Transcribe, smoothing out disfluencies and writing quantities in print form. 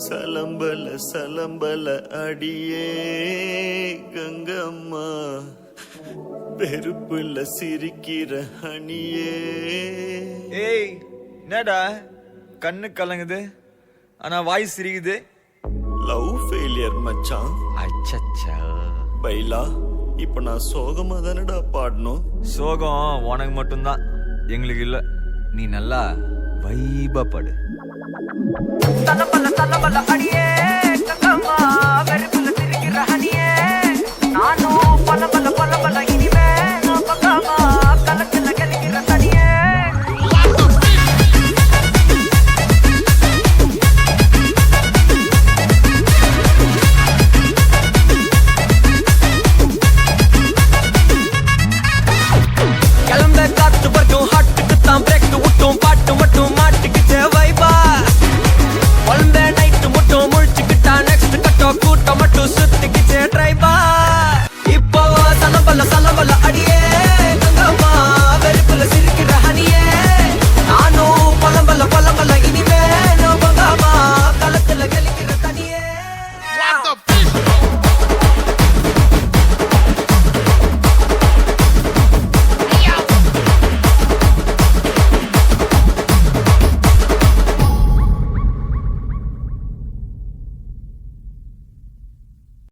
சலம்பல சலம்பல அடியே கங்கம்மா, பெருப்புல சிரிக்கிற அணியே. ஏய் என்னடா கண்ணு கலங்குது ஆனா வாய் சிரிக்குது? லவ் ஃபெயிலியர் மச்சான். அச்சச்சா. பைலா, இப்ப நான் சோகமா தானடா பாடணும். சோகம் உனக்கு மட்டும்தான், எங்களுக்கு இல்ல. நீ நல்லா வைபா படு. தலபல அடியே